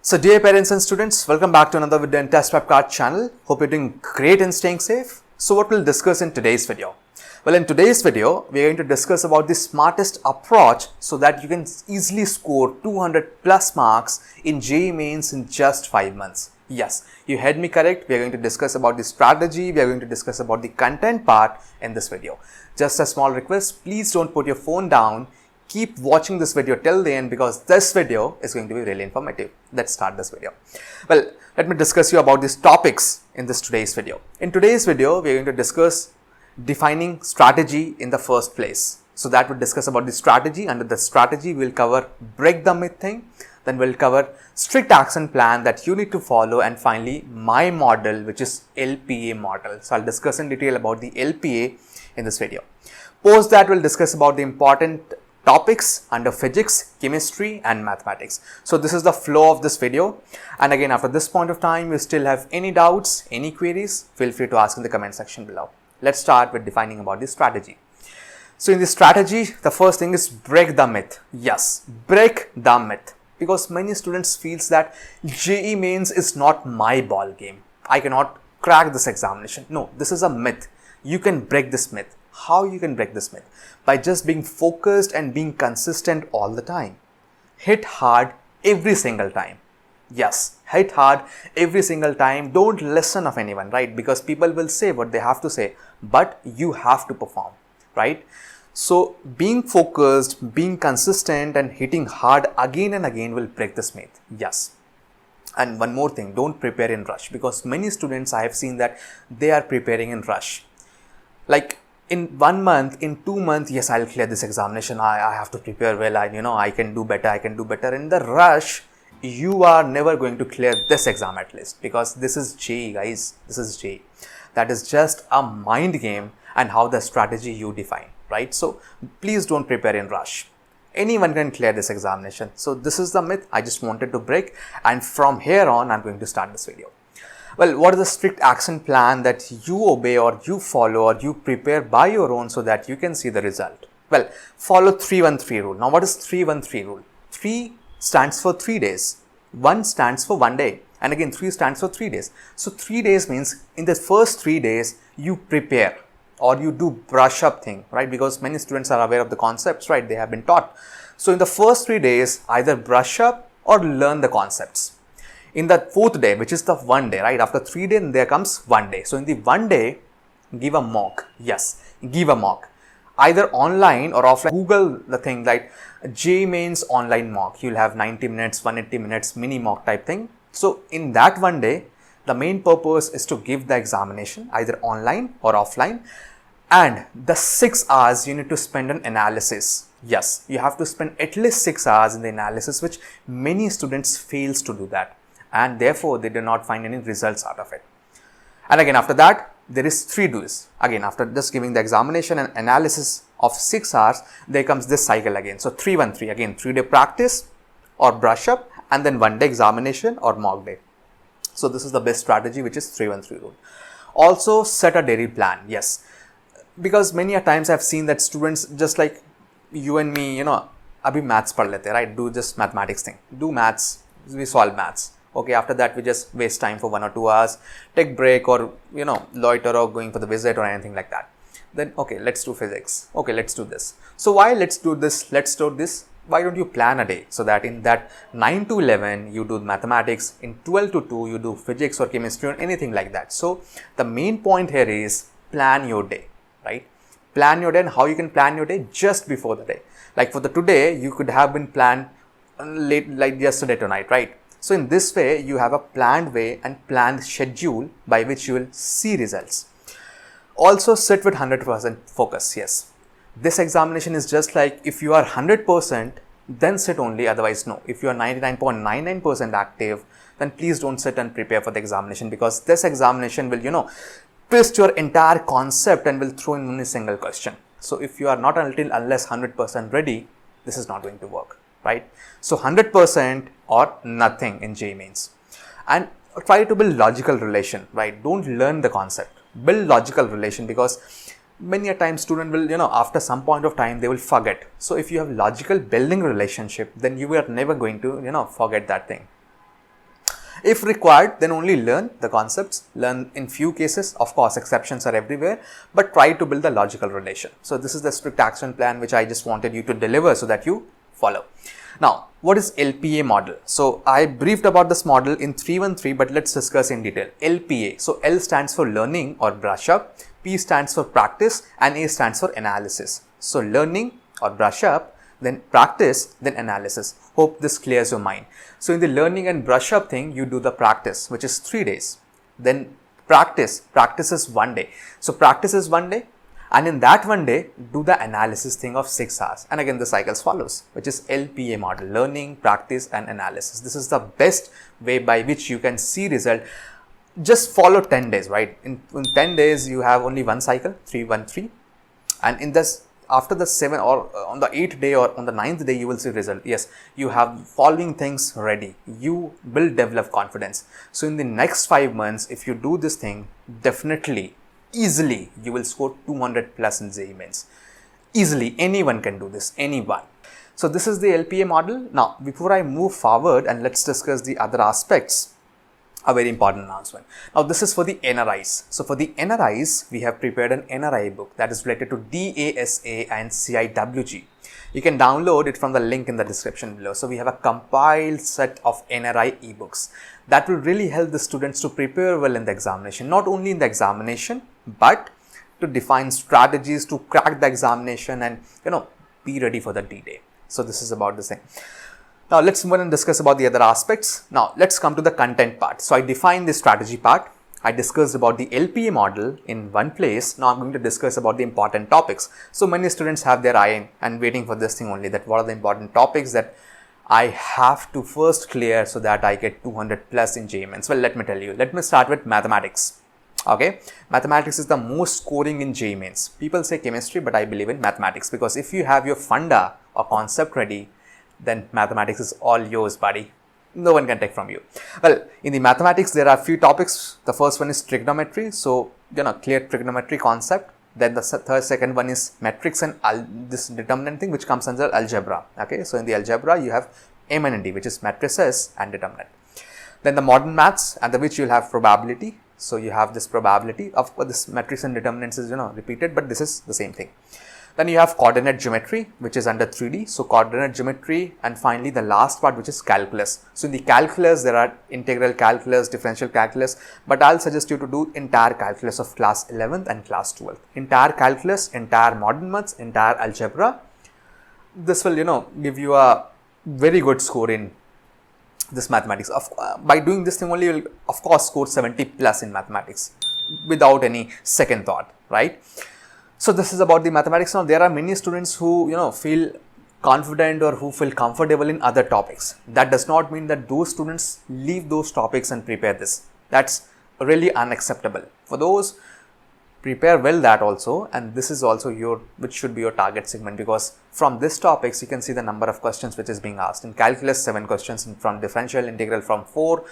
So dear parents and students, welcome back to another video in TestprepKart channel. Hope you're doing great and staying safe. So what we'll discuss in today's video? Well, in today's video, we're going to discuss about the smartest approach so that you can easily score 200 plus marks in JEE Mains in just 5 months. Yes, you heard me correct. We're going to discuss about the strategy. We are going to discuss about the content part in this video. Just a small request, please don't put your phone down. Keep watching this video till the end because this video is going to be really informative. Let's start this video. Well, let me discuss you about these topics in this today's video. In today's video, we are going to discuss defining strategy in the first place. So that we'll discuss about the strategy. Under the strategy, we'll cover break the myth thing. Then we'll cover strict action plan that you need to follow. And finally, my model, which is LPA model. So I'll discuss in detail about the LPA in this video. Post that, we'll discuss about the important topics under physics, chemistry and mathematics. So this is the flow of this video. And again, after this point of time, you still have any doubts, any queries, feel free to ask in the comment section below. Let's start with defining about the strategy. So in the strategy, the first thing is break the myth. Yes, break the myth. Because many students feels that JEE Mains is not my ball game. I cannot crack this examination. No, this is a myth. You can break this myth. How you can break this myth? By just being focused and being consistent all the time. Hit hard every single time. Yes, hit hard every single time. Don't listen of anyone, right? Because people will say what they have to say, but you have to perform, right? So being focused, being consistent and hitting hard again and again will break this myth. Yes. And one more thing, don't prepare in rush because many students I have seen that they are preparing in rush. Like in 1 month, in 2 months, yes, I'll clear this examination. I have to prepare well. I can do better. I can do better. In the rush, you are never going to clear this exam at least because this is JEE, guys. This is JEE. That is just a mind game and how the strategy you define, right? So please don't prepare in rush. Anyone can clear this examination. So this is the myth I just wanted to break. And from here on, I'm going to start this video. Well, what is the strict action plan that you obey or you follow or you prepare by your own so that you can see the result? Well, follow 3-1-3 rule. Now, what is 3-1-3 rule? 3 stands for 3 days. 1 stands for 1 day. And again, 3 stands for 3 days. So 3 days means in the first 3 days, you prepare or you do brush up thing, right? Because many students are aware of the concepts, right? They have been taught. So in the first 3 days, either brush up or learn the concepts. In the 4th day, which is the 1 day, right? After 3 days, there comes 1 day. So in the 1 day, give a mock. Yes, give a mock. Either online or offline. Google the thing like JEE Mains online mock. You'll have 90 minutes, 180 minutes, mini mock type thing. So in that 1 day, the main purpose is to give the examination either online or offline. And the 6 hours you need to spend on analysis. Yes, you have to spend at least 6 hours in the analysis, which many students fails to do that. And therefore, they do not find any results out of it. And again, after that, there is 3 do's. Again, after just giving the examination and analysis of 6 hours, there comes this cycle again. So 3-1-3, again, 3-day practice or brush up and then 1 day examination or mock day. So this is the best strategy, which is 3-1-3 rule. Also, set a daily plan. Yes, because many a times I've seen that students just like you and me, abhi maths pad lete, right? Do just mathematics thing. Do maths, we solve maths. Okay, after that, we just waste time for 1 or 2 hours, take break or, loiter or going for the visit or anything like that. Then, okay, let's do physics. Okay, let's do this. So why let's do this? Let's do this. Why don't you plan a day so that in that 9 to 11, you do mathematics, in 12 to 2, you do physics or chemistry or anything like that. So the main point here is plan your day, right? Plan your day, and how you can plan your day just before the day. Like for the today, you could have been planned late, like yesterday tonight, right? So in this way, you have a planned way and planned schedule by which you will see results. Also sit with 100% focus. Yes, this examination is just like if you are 100%, then sit only, otherwise no. If you are 99.99% active, then please don't sit and prepare for the examination because this examination will, twist your entire concept and will throw in only single question. So if you are not unless 100% ready, this is not going to work. Right? So 100% or nothing in JEE Mains. And try to build logical relation, right? Don't learn the concept. Build logical relation because many a time student will, after some point of time, they will forget. So if you have logical building relationship, then you are never going to, forget that thing. If required, then only learn the concepts, learn in few cases, of course exceptions are everywhere, but try to build a logical relation. So this is the strict action plan which I just wanted you to deliver so that you follow. Now, what is LPA model? So I briefed about this model in 313, but let's discuss in detail. LPA, so L stands for learning or brush up, P stands for practice, and A stands for analysis. So learning or brush up, then practice, then analysis. Hope this clears your mind. So in the learning and brush up thing, you do the practice, which is 3 days. Then practice is 1 day. So practice is 1 day, and in that 1 day, do the analysis thing of 6 hours. And again, the cycles follows, which is LPA model, learning, practice, and analysis. This is the best way by which you can see result. Just follow 10 days, right? In 10 days, you have only one cycle, 313. And in this, after the 7 or on the 8th day or on the 9th day, you will see result. Yes, you have following things ready. You will develop confidence. So in the next 5 months, if you do this thing, definitely, easily, you will score 200 plus in JEE Mains. Easily, anyone can do this, anyone. So this is the LPA model. Now, before I move forward and let's discuss the other aspects, a very important announcement. Now, this is for the NRIs. So, for the NRIs, we have prepared an NRI book that is related to DASA and CIWG. You can download it from the link in the description below. So, we have a compiled set of NRI ebooks that will really help the students to prepare well in the examination. Not only in the examination, but to define strategies to crack the examination and, be ready for the D-Day. So, this is about this thing. Now, let's move on and discuss about the other aspects. Now, let's come to the content part. So, I defined the strategy part. I discussed about the LPA model in one place. Now, I'm going to discuss about the important topics. So, many students have their eye and waiting for this thing only, that what are the important topics that I have to first clear so that I get 200 plus in JEE Mains. Well, let me tell you. Let me start with mathematics. Okay, mathematics is the most scoring in JEE Mains. People say chemistry, but I believe in mathematics, because if you have your funda or concept ready, then mathematics is all yours, buddy. No one can take from you. Well, in the mathematics, there are a few topics. The first one is trigonometry. So, clear trigonometry concept. Then the second one is metrics and this determinant thing, which comes under algebra. Okay, so in the algebra, you have M and D, which is matrices and determinant. Then the modern maths, under which you'll have probability. So, you have this probability. Of course, this matrix and determinants is, repeated, but this is the same thing. Then you have coordinate geometry, which is under 3D. So, coordinate geometry, and finally the last part, which is calculus. So, in the calculus, there are integral calculus, differential calculus, but I'll suggest you to do entire calculus of class 11th and class 12th. Entire calculus, entire modern maths, entire algebra. This will, give you a very good score in this mathematics. By doing this thing only, you will of course score 70 plus in mathematics without any second thought, right? So, this is about the mathematics. Now, there are many students who, feel confident or who feel comfortable in other topics. That does not mean that those students leave those topics and prepare this. That's really unacceptable. For those, prepare well that also, and this is also which should be your target segment, because from this topics, you can see the number of questions which is being asked. In calculus, 7 questions, and from differential integral from 4,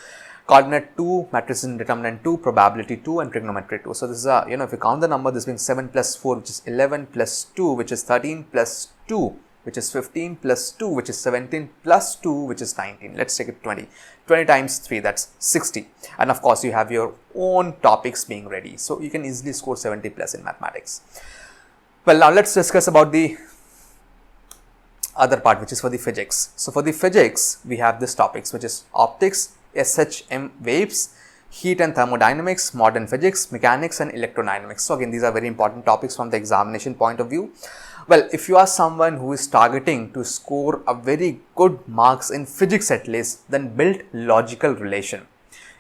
coordinate 2, matrix and determinant 2, probability 2, and trigonometry 2. So, this is a, if you count the number, this being 7 plus 4, which is 11, plus 2, which is 13, plus 2, which is 15, plus 2, which is 17, plus 2, which is 19. Let's take it 20. 20 times 3, that's 60. And of course, you have your own topics being ready. So, you can easily score 70 plus in mathematics. Well, now let's discuss about the other part, which is for the physics. So, for the physics, we have this topics, which is optics, SHM waves, heat and thermodynamics, modern physics, mechanics, and electrodynamics. So, again, these are very important topics from the examination point of view. Well, if you are someone who is targeting to score a very good marks in physics at least, then build logical relation.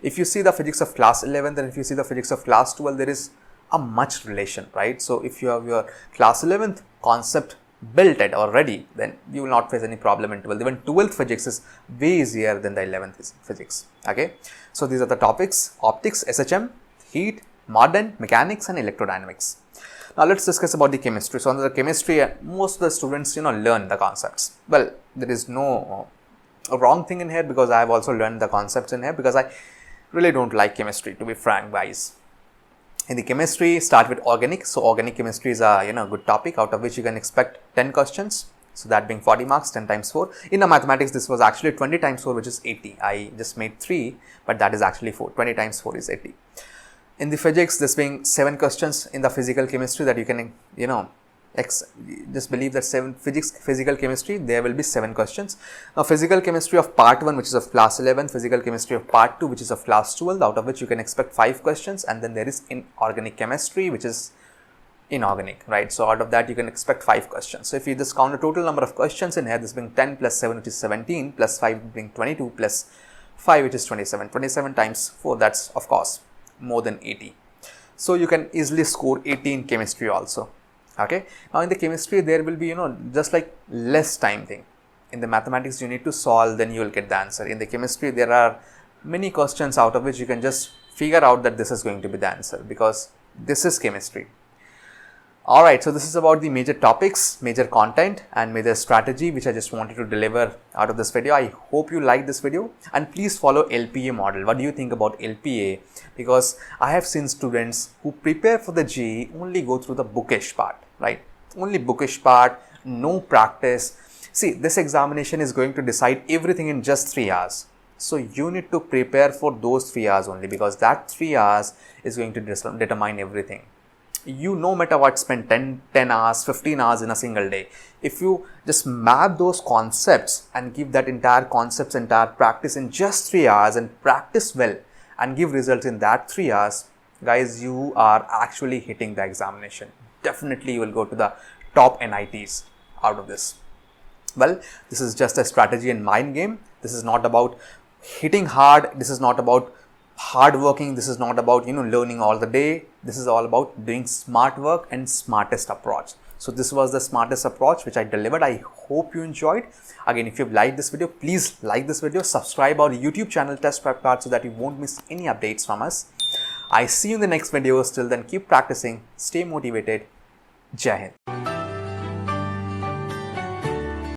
If you see the physics of class 11, then if you see the physics of class 12, there is a much relation, right? So, if you have your class 11th concept built it already, then you will not face any problem in 12th. Even 12th physics is way easier than the 11th physics. Okay. So, these are the topics: optics, SHM, heat, modern, mechanics, and electrodynamics. Now, let's discuss about the chemistry. So, under the chemistry, most of the students, learn the concepts. Well, there is no wrong thing in here, because I have also learned the concepts in here, because I really don't like chemistry, to be frank, guys. In the chemistry, start with organic. So, organic chemistry is a good topic, out of which you can expect 10 questions. So that being 40 marks, 10 times 4. In the mathematics, this was actually 20 times 4, which is 80. I just made 3, but that is actually 4. 20 times 4 is 80. In the physics, this being 7 questions in the physical chemistry that you can, just believe that 7 physical chemistry, there will be 7 questions. Now, physical chemistry of part 1, which is of class 11, physical chemistry of part 2, which is of class 12, out of which you can expect 5 questions, and then there is inorganic chemistry, which is inorganic, right? So out of that you can expect 5 questions. So if you just count the total number of questions in here, this being 10 plus 7, which is 17, plus 5 being 22, plus 5, which is 27. 27 times 4, that's of course more than 80. So you can easily score 80 in chemistry also. Okay. Now in the chemistry there will be, just like less time thing. In the mathematics you need to solve, then you will get the answer. In the chemistry there are many questions out of which you can just figure out that this is going to be the answer, because this is chemistry. Alright, so this is about the major topics, major content and major strategy which I just wanted to deliver out of this video. I hope you like this video, and please follow LPA model. What do you think about LPA? Because I have seen students who prepare for the JEE only go through the bookish part, right? Only bookish part, no practice. See, this examination is going to decide everything in just 3 hours. So you need to prepare for those 3 hours only, because that 3 hours is going to determine everything. You no matter what, spend 10 hours, 15 hours in a single day. If you just map those concepts and give that entire practice in just 3 hours and practice well and give results in that 3 hours, guys, you are actually hitting the examination. Definitely you will go to the top NITs out of this. Well, this is just a strategy and mind game. This is not about hitting hard. This is not about hard working. This is not about learning all the day. This is all about doing smart work and smartest approach. So this was the smartest approach which I delivered. I hope you enjoyed. Again, if you've liked this video, please like this video, subscribe our YouTube channel TestprepKart so that you won't miss any updates from us. I see you in the next video. Till then, keep practicing, stay motivated. Jai Hind.